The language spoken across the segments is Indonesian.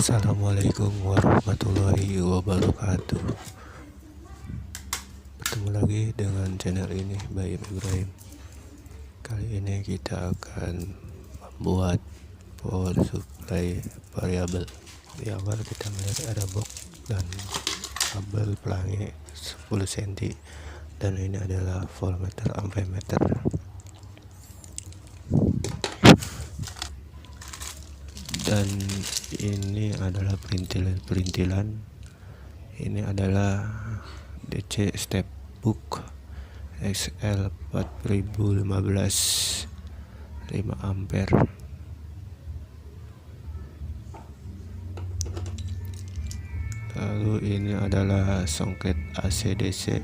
Assalamualaikum warahmatullahi wabarakatuh. Bertemu lagi dengan channel ini Baim Ibrahim. Kali ini kita akan membuat power supply variabel. Di awal kita melihat ada box dan kabel pelangi 10 cm, dan ini adalah voltmeter ampermeter. Dan ini adalah perintilan. Ini adalah DC step book XL 4015 5 ampere. Lalu ini adalah soket AC/DC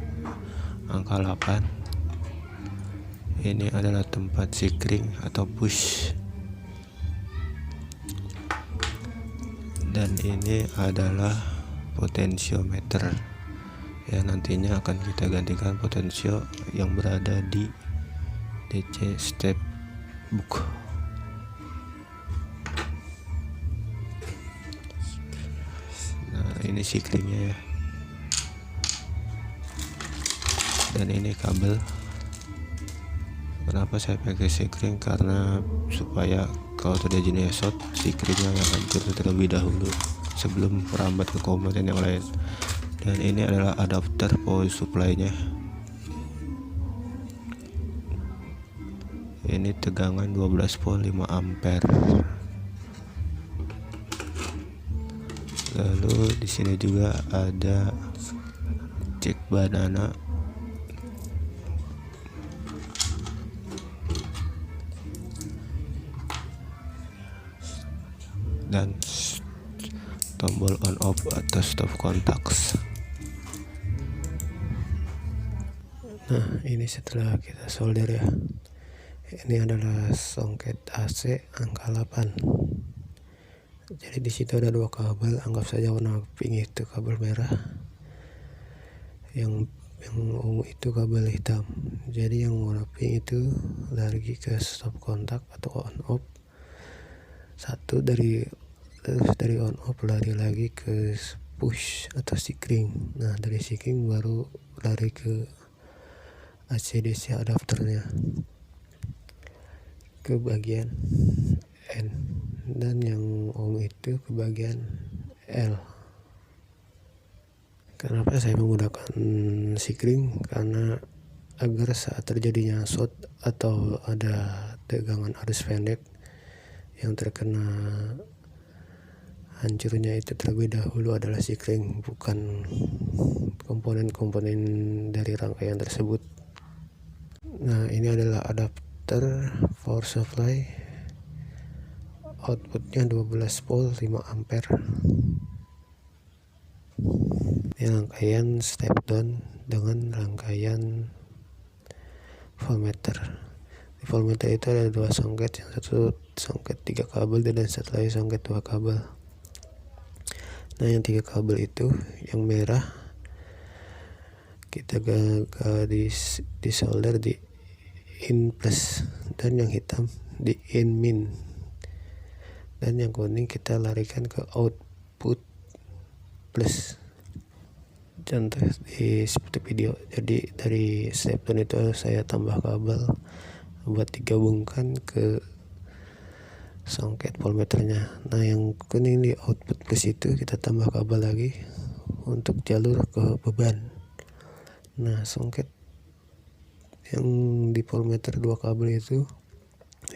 angka 8. Ini adalah tempat sikring atau push. Dan ini adalah potensiometer yang nantinya akan kita gantikan potensio yang berada di DC step book. Nah, ini sikringnya ya. Dan ini kabel. Kenapa saya pakai sikring? Karena supaya kalau terjadi short, sikringnya yang hancur terlebih dahulu sebelum merambat ke komponen yang lain. Dan ini adalah adapter power supply-nya. Ini tegangan 12 volt 5 ampere. Lalu di sini juga ada cek banana. Dan tombol on off atau stop contacts. Nah, ini setelah kita solder ya. Ini adalah soket AC angka 8. Jadi di situ ada dua kabel, anggap saja warna pink itu kabel merah, yang ungu itu kabel hitam. Jadi yang warna pink itu lari ke stop kontak atau on off. Terus dari on off lari lagi ke push atau sikring. Nah, dari sikring baru lari ke AC/DC adapternya ke bagian N, dan yang ungu itu ke bagian L. Kenapa saya menggunakan sikring? Karena agar saat terjadinya short atau ada tegangan arus pendek yang terkena hancurnya itu terlebih dahulu adalah sikring, bukan komponen-komponen dari rangkaian tersebut. Nah, ini adalah adapter power supply, outputnya 12 volt 5 ampere. Ini rangkaian step down dengan rangkaian voltmeter. Di voltmeter itu ada dua soket, yang satu soket 3 kabel dan satu lagi soket 2 kabel. Nah, yang 3 kabel itu yang merah kita di solder di in plus, dan yang hitam di in min, dan yang kuning kita larikan ke output plus. Contoh di seperti video. Jadi dari step down itu saya tambah kabel buat digabungkan ke soket voltmeternya. Nah, yang kuning di output plus itu kita tambah kabel lagi untuk jalur ke beban. Nah, soket yang di voltmeter 2 kabel itu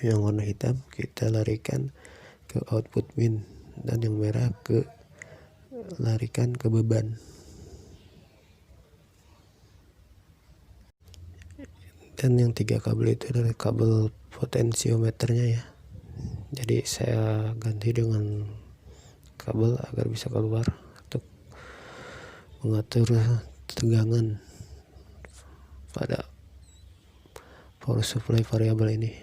yang warna hitam kita larikan ke output min, dan yang merah larikan ke beban. Dan yang 3 kabel itu adalah kabel potensiometernya ya. Jadi saya ganti dengan kabel agar bisa keluar untuk mengatur tegangan pada power supply variabel ini.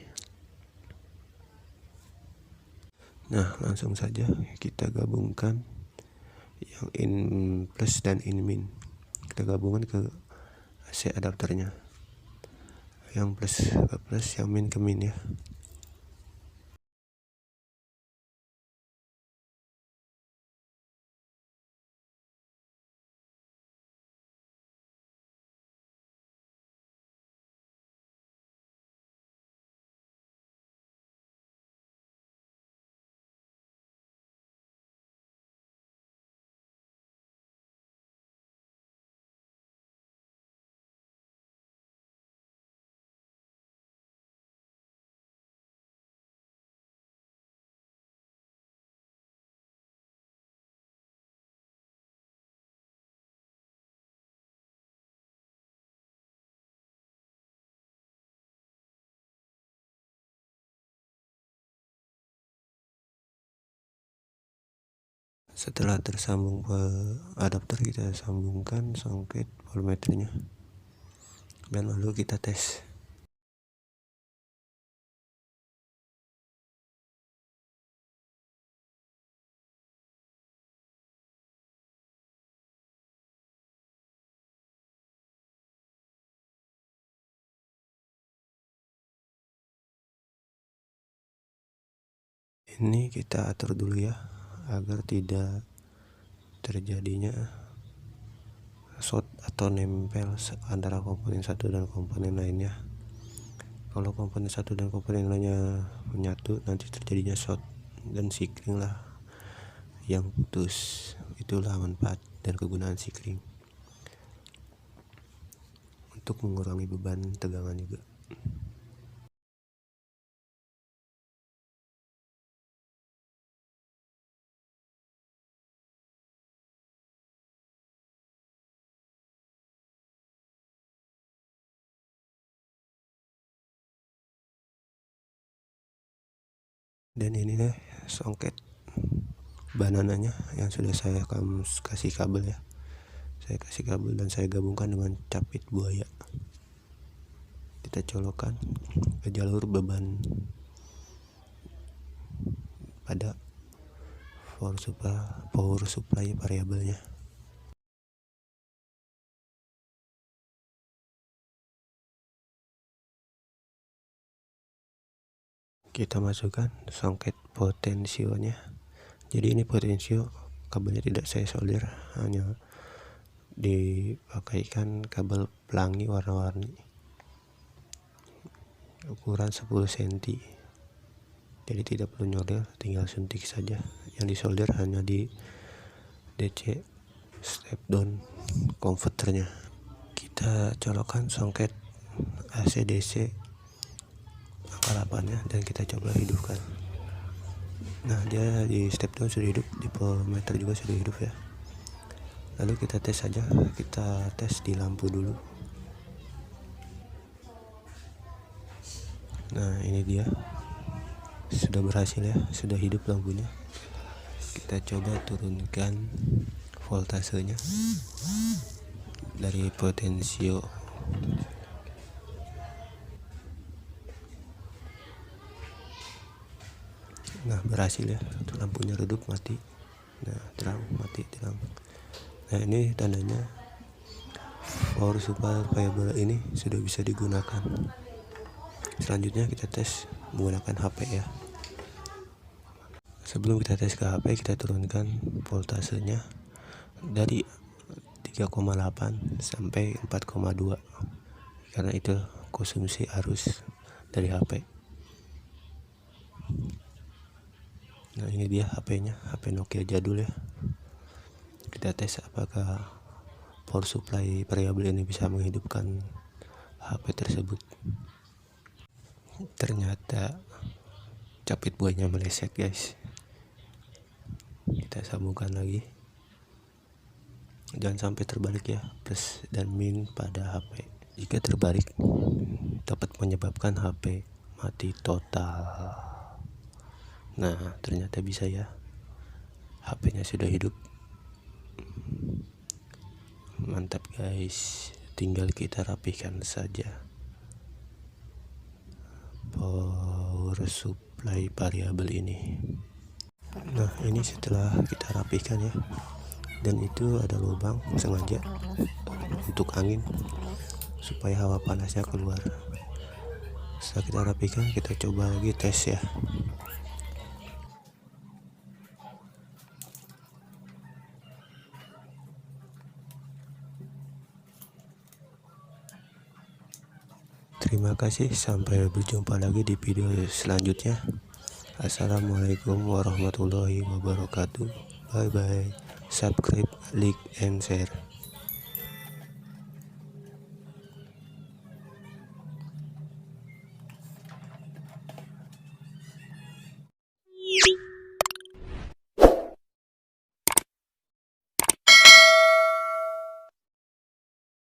Nah, langsung saja kita gabungkan yang in plus dan in min. Kita gabungkan ke AC adapternya. Yang plus ke plus, yang min ke min ya. Setelah tersambung adapter, kita sambungkan soket voltmeternya dan lalu kita tes. Ini kita atur dulu ya, agar tidak terjadinya short atau nempel antara komponen satu dan komponen lainnya. Kalau komponen satu dan komponen lainnya menyatu, nanti terjadinya short dan sikring lah yang putus. Itulah manfaat dan kegunaan sikring, untuk mengurangi beban tegangan juga. Dan ini deh soket banananya yang sudah saya kasih kabel ya. Saya kasih kabel dan saya gabungkan dengan capit buaya. Kita colokkan ke jalur beban pada power supply variabelnya. Kita masukkan soket potensionya. Jadi ini potensio, kabelnya tidak saya solder, hanya dipakaikan kabel pelangi warna-warni ukuran 10 cm. Jadi tidak perlu nyolder, tinggal suntik saja. Yang disolder hanya di DC step down converternya. Kita colokkan soket AC DC angka 8-nya dan kita coba hidupkan. Nah, dia di step down sudah hidup, di voltmeter juga sudah hidup ya. Lalu kita tes saja, kita tes di lampu dulu. Nah, ini dia sudah berhasil ya, sudah hidup lampunya. Kita coba turunkan voltasenya dari potensio. Nah, berhasil ya, lampunya redup, mati. Nah, terang, mati, terang. Nah, ini tandanya power supply variable ini sudah bisa digunakan. Selanjutnya kita tes menggunakan HP ya. Sebelum kita tes ke HP, kita turunkan voltasenya dari 3,8 sampai 4,2 karena itu konsumsi arus dari HP. Nah, ini dia HP-nya, HP Nokia jadul ya. Kita tes apakah power supply variabel ini bisa menghidupkan HP tersebut. Ternyata capit buahnya meleset guys. Kita sambungkan lagi. Jangan sampai terbalik ya, plus dan min pada HP. Jika terbalik dapat menyebabkan HP mati total. Nah, ternyata bisa ya, HP-nya sudah hidup. Mantap guys, tinggal kita rapihkan saja power supply variabel ini. Nah, ini setelah kita rapihkan ya, dan itu ada lubang sengaja untuk angin supaya hawa panasnya keluar. Setelah kita rapihkan, kita coba lagi tes ya. Terima kasih, sampai berjumpa lagi di video selanjutnya. Assalamualaikum warahmatullahi wabarakatuh. Bye bye. Subscribe, like, and share.